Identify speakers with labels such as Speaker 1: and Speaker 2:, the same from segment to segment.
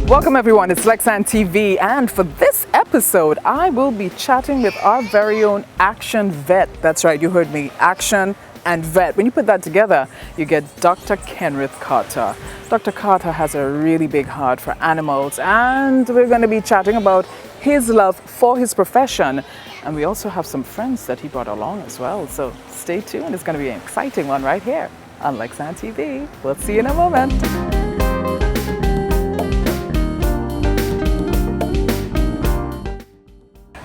Speaker 1: Welcome everyone, it's Lexantv, and for this episode I will be chatting with our very own action vet. That's right, you heard me, action and vet. When you put that together, you get Dr. Kenrtih Carter. Dr. Carter has a really big heart for animals, and we're going to be chatting about his love for his profession. And we also have some friends that he brought along as well. So stay tuned, it's going to be an exciting one right here on Lexantv. We'll see you in a moment.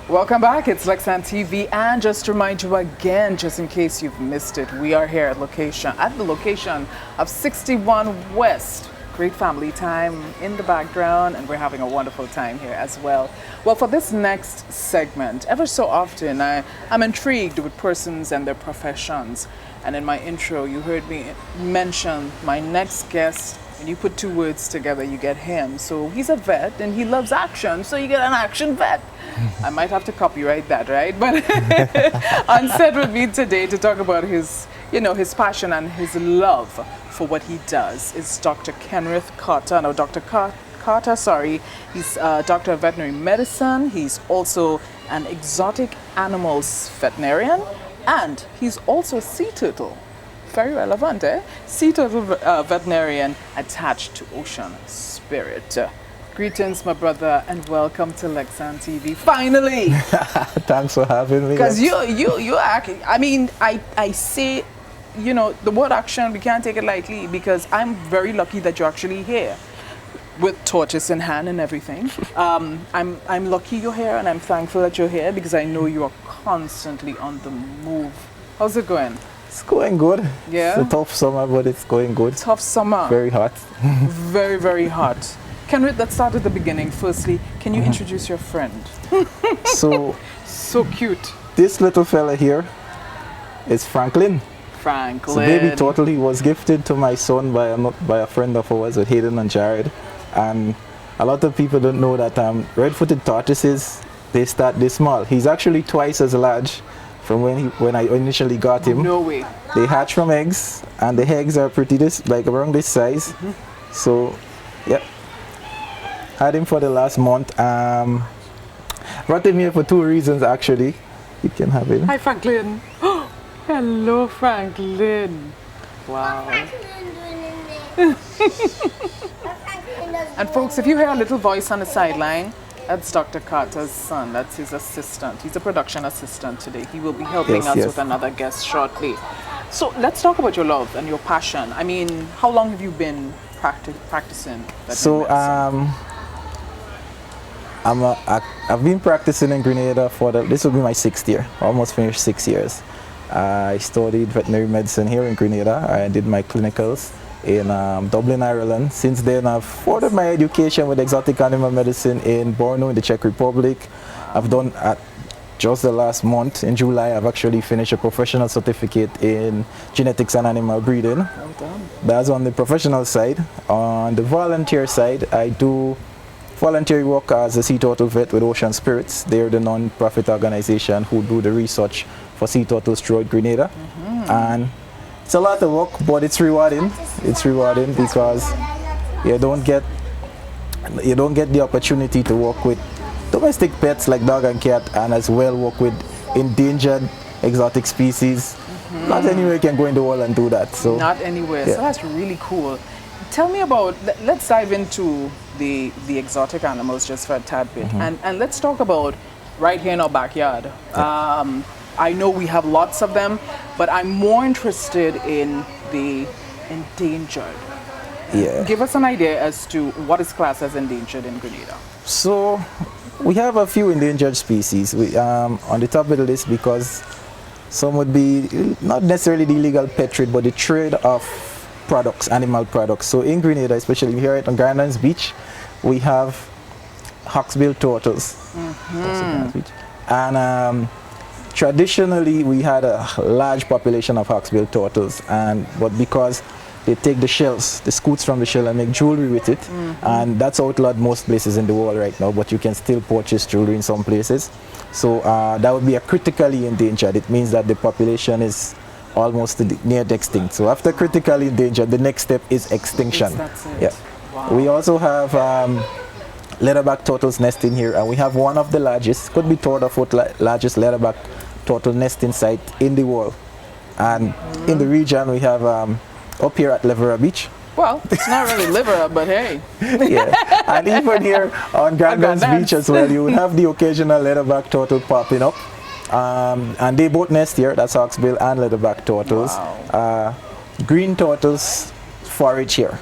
Speaker 1: Welcome back, it's Lexantv, and just to remind you again, just in case you've missed it, we are here at the location of 61 West. Great family time in the background, and we're having a wonderful time here as well. Well, for this next segment, ever so often I'm intrigued with persons and their professions. And in my intro, you heard me mention my next guest. When you put two words together, you get him. So he's a vet and he loves action, so you get an action vet. I might have to copyright that, right? But on set with me today to talk about his passion and his love for what he does is Dr. Kenrtih Carter. Now, Dr. Carter, he's a doctor of veterinary medicine. He's also an exotic animals veterinarian, and he's also a sea turtle. Very relevant, eh? Sea turtle veterinarian attached to ocean spirit. Greetings, my brother, and welcome to Lexantv. Finally!
Speaker 2: Thanks for having me.
Speaker 1: Because you act, I say, the word action, we can't take it lightly, because I'm very lucky that you're actually here with Tortoise in hand and everything. I'm lucky you're here, and I'm thankful that you're here because I know you are constantly on the move. How's it going?
Speaker 2: It's going good.
Speaker 1: Yeah?
Speaker 2: It's a tough summer, but it's going good.
Speaker 1: Tough summer.
Speaker 2: Very hot.
Speaker 1: Very, very hot. Kenrtih, let's start at the beginning. Firstly, can you introduce your friend?
Speaker 2: So
Speaker 1: Cute.
Speaker 2: This little fella here is Franklin.
Speaker 1: Franklin.
Speaker 2: So baby turtle, he was gifted to my son by a friend of ours with Hayden and Jared. And a lot of people don't know that red-footed tortoises, they start this small. He's actually twice as large from when I initially got him.
Speaker 1: No way.
Speaker 2: They hatch from eggs, and the eggs are pretty around this size. So, yeah. Had him for the last month. Brought him here for two reasons, actually. You can have him.
Speaker 1: Hi, Franklin. Hello, Franklin. Wow. And folks, if you hear a little voice on the sideline, that's Dr. Carter's son. That's his assistant. He's a production assistant today. He will be helping us with another guest shortly. So let's talk about your love and your passion. I mean, how long have you been practicing?
Speaker 2: So I've been practicing in Grenada this will be my 6th year. Almost finished 6 years. I studied veterinary medicine here in Grenada. I did my clinicals in Dublin, Ireland. Since then, I've furthered my education with exotic animal medicine in Brno in the Czech Republic. I've done, just the last month, in July, I've actually finished a professional certificate in genetics and animal breeding.
Speaker 1: Well done.
Speaker 2: That's on the professional side. On the volunteer side, I do volunteer work as a sea turtle vet with Ocean Spirits. They're the non-profit organization who do the research for sea turtles throughout Grenada. And it's a lot of work, but it's rewarding. It's rewarding because you don't get the opportunity to work with domestic pets like dog and cat, and as well work with endangered exotic species. Not anywhere you can go in the world and do that. So
Speaker 1: not anywhere.
Speaker 2: Yeah.
Speaker 1: So that's really cool. Tell me about. Let's dive into the exotic animals just for a tad bit, and let's talk about right here in our backyard. I know we have lots of them, but I'm more interested in the endangered.
Speaker 2: Yeah.
Speaker 1: Give us an idea as to what is classed as endangered in Grenada.
Speaker 2: So we have a few endangered species on the top of the list, because some would be not necessarily the illegal pet trade, but the trade of products, animal products. So in Grenada, especially here on Grenada's beach, we have Hawksbill Turtles. And traditionally, we had a large population of Hawksbill Turtles, but because they take the shells, the scoots from the shell, and make jewelry with it, and that's outlawed most places in the world right now, but you can still purchase jewelry in some places. So that would be a critically endangered. It means that the population is almost near extinct. So after critically endangered, the next step is extinction.
Speaker 1: That's it.
Speaker 2: Yeah. Wow. We also have leatherback turtles nesting here, and we have one of the largest, could be third or fourth largest leatherback turtle nesting site in the world. And in the region we have up here at Levera Beach.
Speaker 1: Well, it's not really liver, but hey.
Speaker 2: Yeah. And even here on Grenada's Beach as well, you will have the occasional leatherback turtle popping up. And they both nest here, that's Hawksbill and leatherback turtles.
Speaker 1: Wow.
Speaker 2: Green turtles forage here.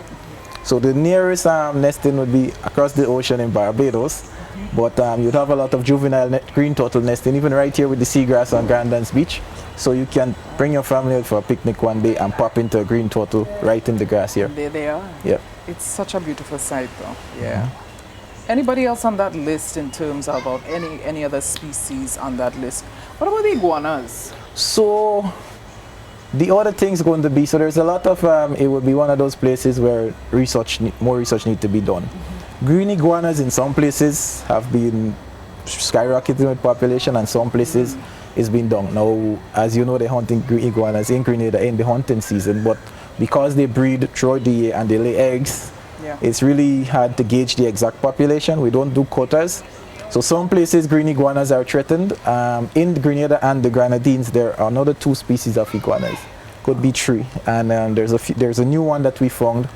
Speaker 2: So the nearest nesting would be across the ocean in Barbados. But you'd have a lot of juvenile green turtle nesting, even right here with the seagrass on Grenada's Beach. So you can bring your family out for a picnic one day and pop into a green turtle right in the grass here.
Speaker 1: There they are.
Speaker 2: Yeah.
Speaker 1: It's such a beautiful sight though. Yeah. Anybody else on that list in terms of any other species on that list? What about the iguanas?
Speaker 2: So the other thing's going to be, so there's a lot of, it would be one of those places where more research needs to be done. Green iguanas in some places have been skyrocketing with population, and some places it's been done. Now, as you know, they're hunting green iguanas in Grenada in the hunting season, but because they breed throughout the year and they lay eggs, it's really hard to gauge the exact population. We don't do quotas. So some places green iguanas are threatened. In Grenada and the Grenadines, there are another 2 species of iguanas. Could be 3. And there's a new one that we found,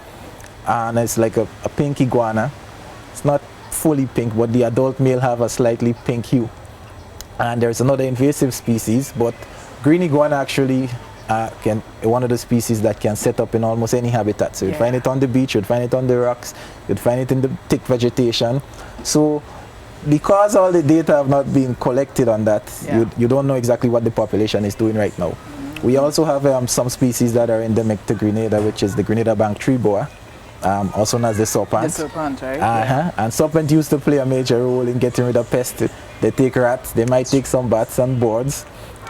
Speaker 2: and it's like a pink iguana. It's not fully pink, but the adult male have a slightly pink hue. And there's another invasive species, but green iguana actually one of the species that can set up in almost any habitat. So you'd find it on the beach, you'd find it on the rocks, you'd find it in the thick vegetation. So because all the data have not been collected on that, you don't know exactly what the population is doing right now. We also have some species that are endemic to Grenada, which is the Grenada bank tree boa, also known as the serpent.
Speaker 1: The serpent, right?
Speaker 2: And serpent used to play a major role in getting rid of pests. They take rats, they might take some bats and birds.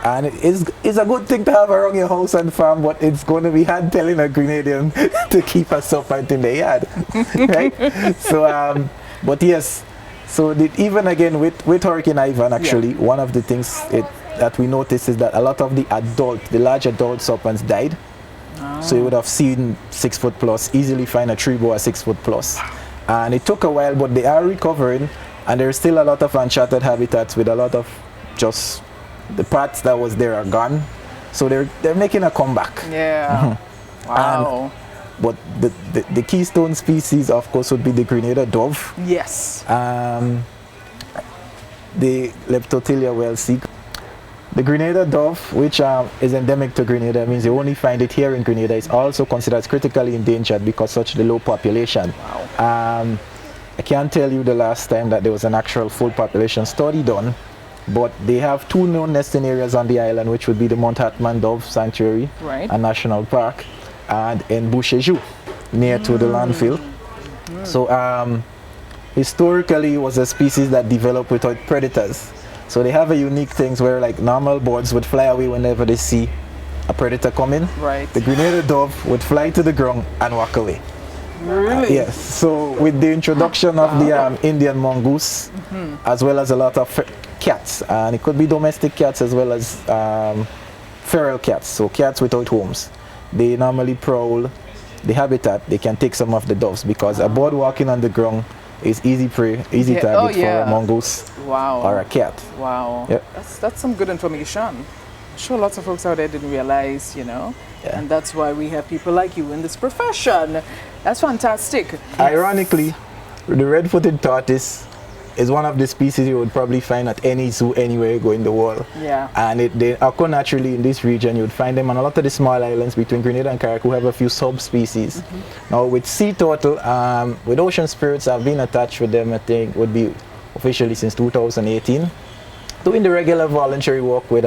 Speaker 2: And it's a good thing to have around your house and farm, but it's going to be hard telling a Grenadian to keep a serpent in the yard, right? So, but yes, so even again with Hurricane Ivan, actually, one of the things that we noticed is that a lot of the large adult serpents died. So you would have seen 6 foot plus, easily find a tree boa 6 foot plus. And it took a while, but they are recovering, and there's still a lot of uncharted habitats with a lot of just the parts that was there are gone. So they're making a comeback.
Speaker 1: Yeah. Wow.
Speaker 2: But the keystone species, of course, would be the Grenada dove.
Speaker 1: Yes.
Speaker 2: The Leptotilia wellsii. The Grenada dove, which is endemic to Grenada, means you only find it here in Grenada, is also considered critically endangered because such the low population.
Speaker 1: Wow.
Speaker 2: I can't tell you the last time that there was an actual full population study done, but they have 2 known nesting areas on the island, which would be the Mount Hatman Dove Sanctuary and National Park, and in Bouchejoux, near to the landfill. So historically, it was a species that developed without predators. So they have a unique things where like normal birds would fly away whenever they see a predator coming.
Speaker 1: Right.
Speaker 2: The Grenada dove would fly to the ground and walk away.
Speaker 1: Really?
Speaker 2: Yes. So with the introduction of the Indian mongoose, as well as a lot of cats, and it could be domestic cats as well as feral cats, so cats without homes, they normally prowl the habitat. They can take some of the doves because a bird walking on the ground is easy prey, easy target for a mongoose or a cat.
Speaker 1: Wow.
Speaker 2: Yep.
Speaker 1: That's some good information. I'm sure lots of folks out there didn't realize, and that's why we have people like you in this profession. That's fantastic.
Speaker 2: Ironically, the red-footed tortoise is one of the species you would probably find at any zoo anywhere you go in the world.
Speaker 1: Yeah.
Speaker 2: And they occur naturally in this region. You would find them on a lot of the small islands between Grenada and Carrick, who have a few subspecies. Now with sea turtle, with ocean spirits, I've been attached with them, I think, would be officially since 2018. Doing the regular voluntary work with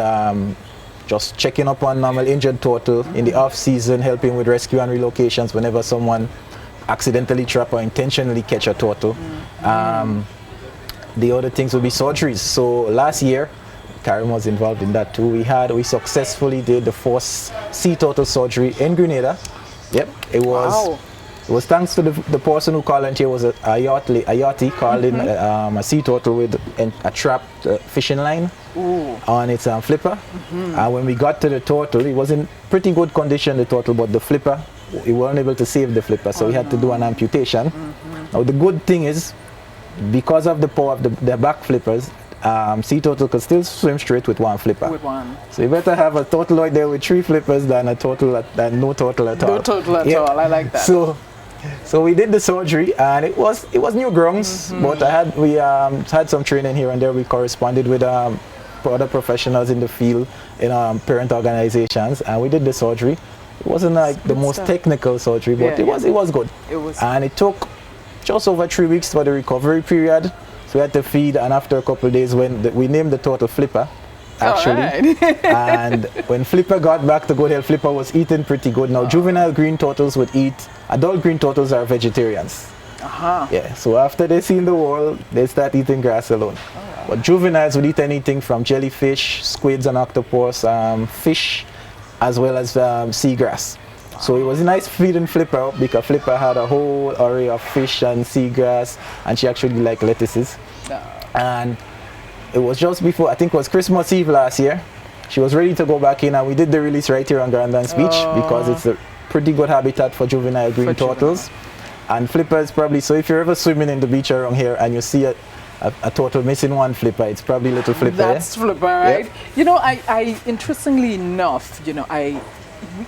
Speaker 2: just checking up on normal injured turtle in the off season, helping with rescue and relocations whenever someone accidentally trap or intentionally catch a turtle. The other things would be surgeries. So last year, Karen was involved in that too. We successfully did the first sea turtle surgery in Grenada. Yep, it was thanks to the person who called here was a yachty called in a sea turtle with a trapped fishing line on its flipper. And when we got to the turtle, it was in pretty good condition, the turtle, but the flipper, we weren't able to save the flipper, so we had to do an amputation. Now the good thing is, because of the power of the back flippers, sea turtle could still swim straight with one flipper.
Speaker 1: With one.
Speaker 2: So you better have a turtle out there with 3 flippers than a turtle than no turtle at all.
Speaker 1: No turtle at all. I like that.
Speaker 2: So we did the surgery, and it was new grounds, but we had some training here and there. We corresponded with other professionals in the field, in parent organizations, and we did the surgery. It wasn't like the most technical surgery, but it was good. It was, and it took just over 3 weeks for the recovery period. So we had to feed, and after a couple of days, we named the turtle Flipper, actually. Right. And when Flipper got back to good health, Flipper was eating pretty good. Now, juvenile green turtles would eat. Adult green turtles are vegetarians. Yeah, so after they seen the world, they start eating grass alone. But juveniles would eat anything from jellyfish, squids and octopus, fish, as well as seagrass. So it was a nice feeding Flipper, because Flipper had a whole array of fish and seagrass, and she actually liked lettuces. And it was just before, I think it was Christmas Eve last year, she was ready to go back in, and we did the release right here on Grandlands Beach, because it's a pretty good habitat for juvenile green turtles. And Flipper is probably, so if you're ever swimming in the beach around here and you see a turtle missing one flipper, it's probably little Flipper.
Speaker 1: That's Flipper, right? Yep. You know, I interestingly enough, you know,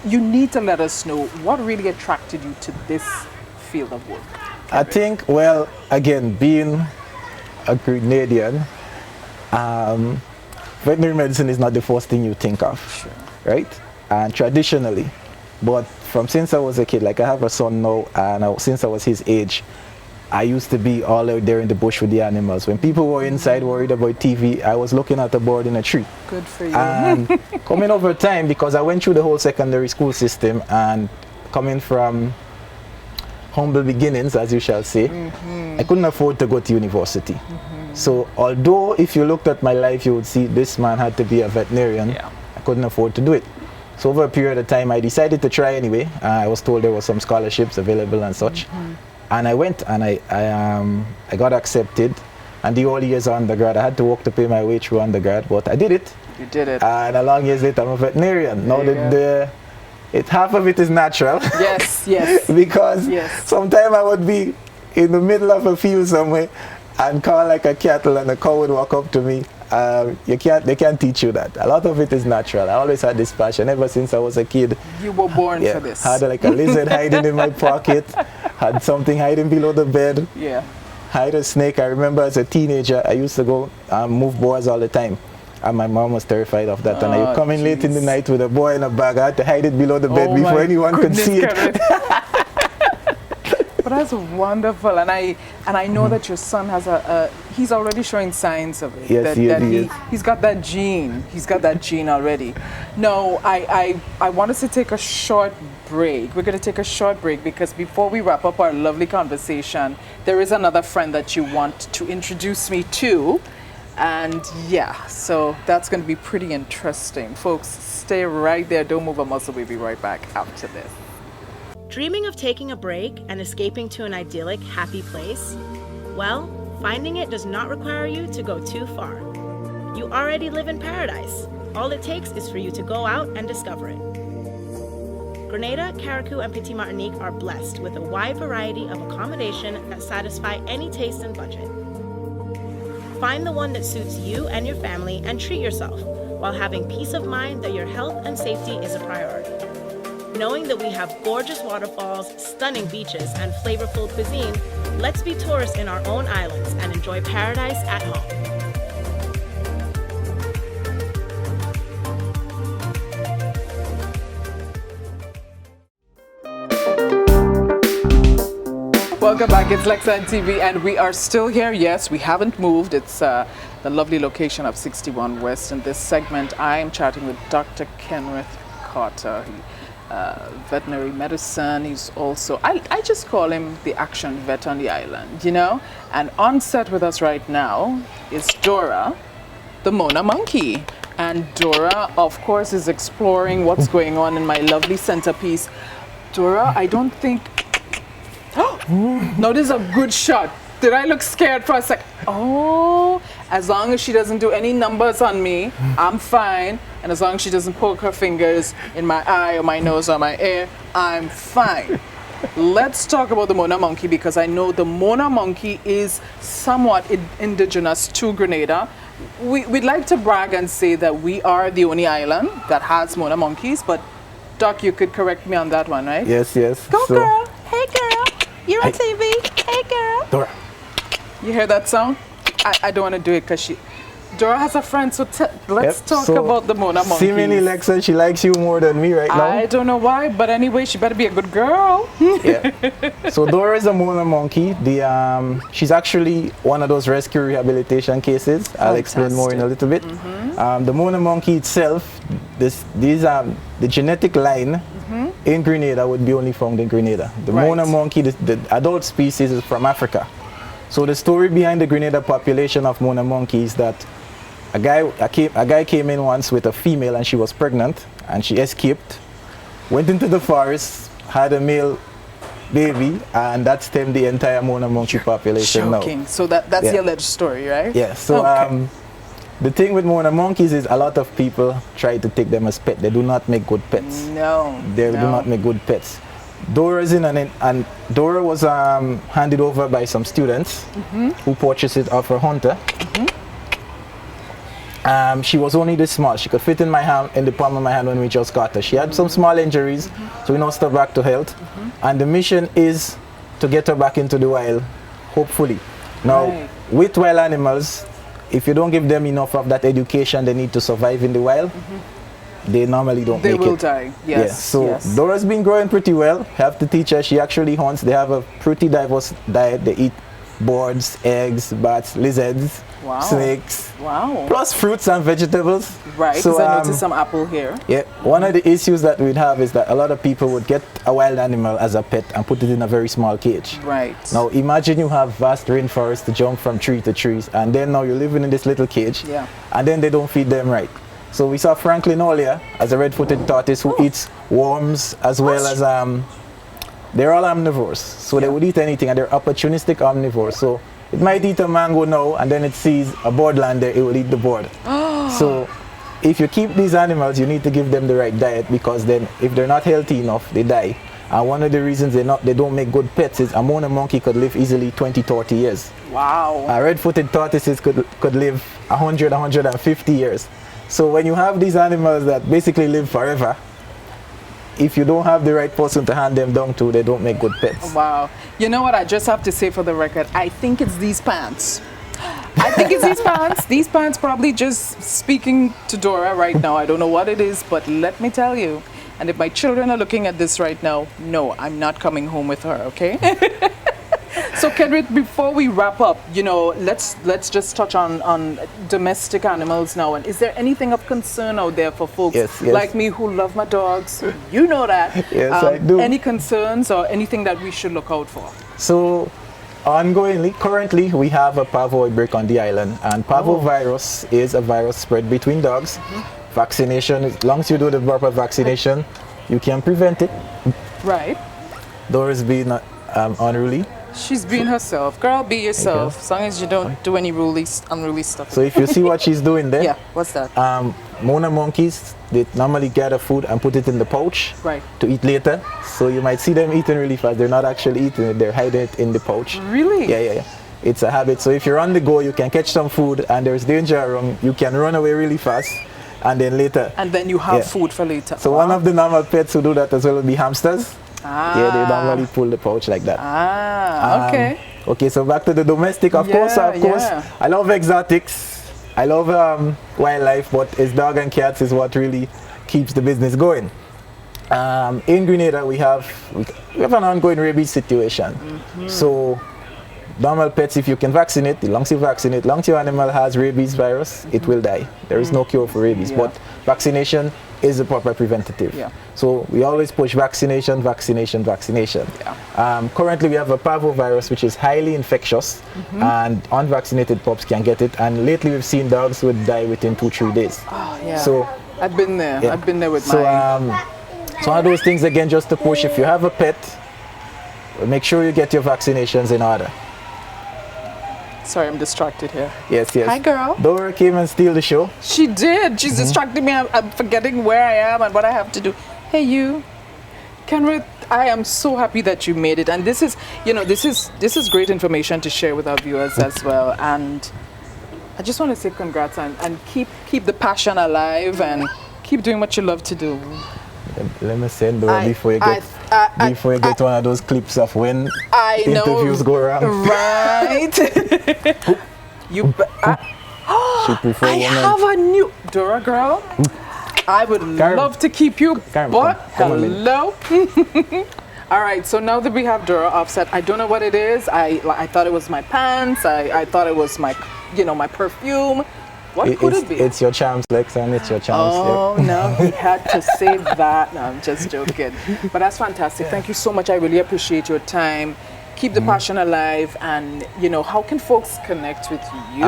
Speaker 1: you need to let us know what really attracted you to this field of work.
Speaker 2: I think, well, again, being a Grenadian, veterinary medicine is not the first thing you think of, right? And traditionally, but since I was a kid, like I have a son now, and since I was his age, I used to be all out there in the bush with the animals. When people were inside worried about TV, I was looking at a bird in a tree.
Speaker 1: Good for you.
Speaker 2: And coming over time, because I went through the whole secondary school system, and coming from humble beginnings, as you shall say, I couldn't afford to go to university. So although if you looked at my life, you would see this man had to be a veterinarian, I couldn't afford to do it. So over a period of time, I decided to try anyway. I was told there were some scholarships available and such. And I went, and I got accepted. And the whole years of undergrad, I had to work to pay my way through undergrad, but I did it.
Speaker 1: You did it.
Speaker 2: And a long years later, I'm a veterinarian. Now half of it is natural.
Speaker 1: Yes, yes.
Speaker 2: Because sometimes I would be in the middle of a field somewhere and call like a cattle, and a cow would walk up to me. They can't teach you that. A lot of it is natural. I always had this passion ever since I was a kid.
Speaker 1: You were born for this.
Speaker 2: Had like a lizard hiding in my pocket, had something hiding below the bed. Hide a snake. I remember as a teenager, I used to go move boars all the time. And my mom was terrified of that. And I would come in late in the night with a boy in a bag. I had to hide it below the bed before anyone could see it.
Speaker 1: But that's wonderful, and I know that your son has he's already showing signs of it.
Speaker 2: Yes,
Speaker 1: he's got that gene. He's got that gene already. No, I want us to take a short break. We're going to take a short break, because before we wrap up our lovely conversation, there is another friend that you want to introduce me to. And yeah, so that's going to be pretty interesting. Folks, stay right there. Don't move a muscle. We'll be right back after this.
Speaker 3: Dreaming of taking a break and escaping to an idyllic, happy place? Well, finding it does not require you to go too far. You already live in paradise. All it takes is for you to go out and discover it. Grenada, Carriacou, and Petite Martinique are blessed with a wide variety of accommodation that satisfy any taste and budget. Find the one that suits you and your family, and treat yourself while having peace of mind that your health and safety is a priority. Knowing that we have gorgeous waterfalls, stunning beaches, and flavorful cuisine, let's be tourists in our own islands and enjoy paradise at home.
Speaker 1: Welcome back. It's Lexantv, and we are still here. Yes, we haven't moved. It's the lovely location of 61 West. In this segment, I am chatting with Dr. Kenrtih Carter. Veterinary medicine. He's also, I just call him the action vet on the island, you know? And on set with us right now is Dora, the Mona monkey. And Dora, of course, is exploring what's going on in my lovely centerpiece. Dora, I don't think... No, this is a good shot. Did I look scared for a sec? Oh, as long as she doesn't do any numbers on me, I'm fine. And as long as she doesn't poke her fingers in my eye or my nose or my ear, I'm fine. Let's talk about the Mona monkey, because I know the Mona monkey is somewhat indigenous to Grenada. We'd like to brag and say that we are the only island that has Mona monkeys, but Doc, you could correct me on that one, right?
Speaker 2: Yes, yes.
Speaker 3: Go, girl. Hey, girl. You're on TV. Hey, girl.
Speaker 2: Dora.
Speaker 1: You hear that sound? I don't want to do it because Dora has a friend, so let's talk
Speaker 2: So,
Speaker 1: about the Mona monkey.
Speaker 2: Seemingly, Lexa, she likes you more than me right now.
Speaker 1: I don't know why, but anyway, she better be a good girl.
Speaker 2: Yeah. So Dora is a Mona monkey. She's actually one of those rescue rehabilitation cases. I'll explain more in a little bit. The Mona monkey itself, the genetic line in Grenada would be only found in Grenada. The Mona monkey, the adult species, is from Africa. So the story behind the Grenada population of Mona monkeys is that a guy came in once with a female and she was pregnant and she escaped, went into the forest, had a male baby, and that stemmed the entire Mona monkey population now.
Speaker 1: So that's the alleged story, right?
Speaker 2: Yeah. So the thing with Mona monkeys is a lot of people try to take them as pets. They do not make good pets.
Speaker 1: No.
Speaker 2: They do not make good pets. Dora's and Dora was handed over by some students who purchased it off a hunter. She was only this small. She could fit in my hand, in the palm of my hand when we just got her. She had some small injuries, so we nursed her back to health. And the mission is to get her back into the wild, hopefully. Now, with wild animals, if you don't give them enough of that education they need to survive in the wild, they normally don't make it.
Speaker 1: They will die, yes.
Speaker 2: Yeah. So Dora's been growing pretty well. Have to teach her. She actually hunts. They have a pretty diverse diet. They eat birds, eggs, bats, lizards, snakes, plus fruits and vegetables.
Speaker 1: Right, because I noticed some apple here. Yeah,
Speaker 2: one of the issues that we'd have is that a lot of people would get a wild animal as a pet and put it in a very small cage.
Speaker 1: Right.
Speaker 2: Now imagine you have vast rainforest to jump from tree to trees, and then now you're living in this little cage, and then they don't feed them right. So we saw Franklin earlier as a red-footed tortoise who eats worms as well as they're all omnivores, so they would eat anything, and they're opportunistic omnivores. So it might eat a mango now, and then it sees a bird land there, it will eat the bird. So if you keep these animals, you need to give them the right diet, because then if they're not healthy enough, they die. And one of the reasons they don't make good pets is a Mona monkey could live easily 20-30 years.
Speaker 1: Wow.
Speaker 2: Red-footed tortoises could live 100-150 years. So when you have these animals that basically live forever, if you don't have the right person to hand them down to, they don't make good pets.
Speaker 1: Wow. You know what, I just have to say for the record, I think it's these pants. I think it's these pants. These pants probably just speaking to Dora right now. I don't know what it is, but let me tell you, and if my children are looking at this right now, no, I'm not coming home with her, okay? So Kenrtih, before we wrap up, you know, let's just touch on domestic animals now. And is there anything of concern out there for folks like me who love my dogs? You know that.
Speaker 2: Yes, I do.
Speaker 1: Any concerns or anything that we should look out for?
Speaker 2: So, currently we have a parvo outbreak on the island, and parvovirus is a virus spread between dogs. Vaccination, as long as you do the proper vaccination, you can prevent it.
Speaker 1: Right.
Speaker 2: Dora's being unruly.
Speaker 1: She's being herself. Girl, be yourself. As long as you don't do any unruly stuff.
Speaker 2: So if you see what she's doing there.
Speaker 1: Yeah, what's that?
Speaker 2: Mona monkeys, they normally gather food and put it in the pouch to eat later. So you might see them eating really fast. They're not actually eating it, they're hiding it in the pouch.
Speaker 1: Really?
Speaker 2: Yeah. It's a habit. So if you're on the go, you can catch some food and there's danger around, you can run away really fast. And then later.
Speaker 1: And then you have food for later.
Speaker 2: So one of the normal pets who do that as well would be hamsters. Yeah, they don't really pull the pouch like that.
Speaker 1: Okay.
Speaker 2: Okay, so back to the domestic. Of course, I love exotics. I love wildlife, but it's dog and cats is what really keeps the business going. In Grenada, we have an ongoing rabies situation. So normal pets, if you can vaccinate, as long as your animal has rabies virus, it will die. There is no cure for rabies, but vaccination is a proper preventative. So we always push vaccination. Currently we have a parvovirus which is highly infectious, and unvaccinated pups can get it, and lately we've seen dogs would die within 2-3 days. So
Speaker 1: I've been there. I've been there with mine.
Speaker 2: So one of those things, again, just to push, if you have a pet, make sure you get your vaccinations in order.
Speaker 1: Sorry, I'm distracted here.
Speaker 2: Yes.
Speaker 1: Hi, girl.
Speaker 2: Dora came and steal the show.
Speaker 1: She did. She's distracting me. I'm forgetting where I am and what I have to do. Hey, you. Kenrtih, I am so happy that you made it, and this is, this is great information to share with our viewers as well. And I just want to say congrats and keep the passion alive and keep doing what you love to do.
Speaker 2: Let me say, Dora, before you get one of those clips of when interviews go wrong.
Speaker 1: Right.
Speaker 2: She prefer
Speaker 1: I have a new Dora girl. I would love to keep you, but hello. All right, so now that we have Dora offset, I don't know what it is. I thought it was my pants. I thought it was my, my perfume. What could it be?
Speaker 2: It's your charms, Lex, and it's your charms.
Speaker 1: Oh, no, he had to say that. No, I'm just joking. But that's fantastic. Thank you so much. I really appreciate your time. Keep the passion alive. And, how can folks connect with you?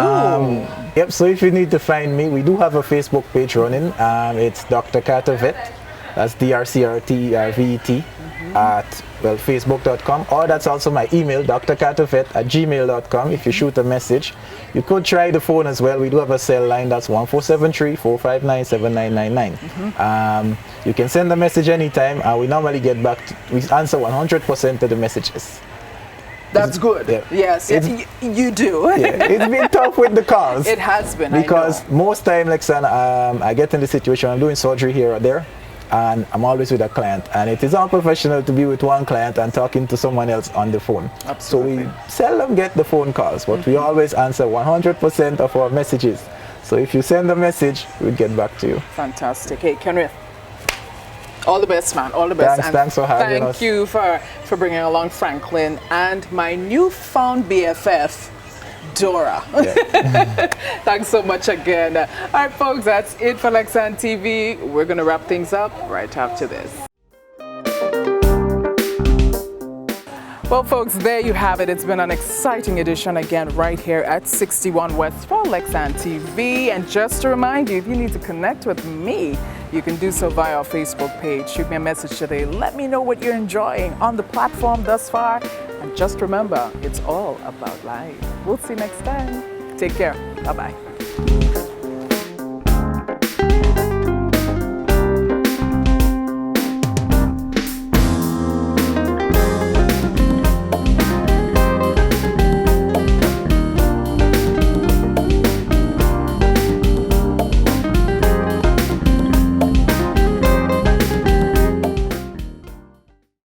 Speaker 2: Yep, so if you need to find me, we do have a Facebook page running. It's Dr. Carter Vet. That's DRCRTERVET at facebook.com, or that's also my email, drcartervet@gmail.com. If you shoot a message, you could try the phone as well. We do have a cell line, that's 1473-459-7999. You can send a message anytime, and we normally get back we answer 100% of the messages.
Speaker 1: That's good. Yeah. Yes, you do.
Speaker 2: Yeah, it's been tough with the calls.
Speaker 1: It has been,
Speaker 2: because most time, Lexan, I get in the situation, I'm doing surgery here or there, and I'm always with a client, and it is unprofessional to be with one client and talking to someone else on the phone.
Speaker 1: Absolutely.
Speaker 2: So we seldom get the phone calls, but we always answer 100% of our messages. So if you send a message, we'll get back to you.
Speaker 1: Fantastic. Hey, Kenrtih, all the best, man. All the best.
Speaker 2: Thanks for having us.
Speaker 1: Thank you for bringing along Franklin and my newfound BFF, Dora. Yeah. Thanks so much again. All right, folks, that's it for Lexantv. We're going to wrap things up right after this. Well, folks, there you have it. It's been an exciting edition again right here at 61 West for Lexantv. And just to remind you, if you need to connect with me, you can do so via our Facebook page. Shoot me a message today. Let me know what you're enjoying on the platform thus far. And just remember, it's all about life. We'll see you next time. Take care. Bye-bye.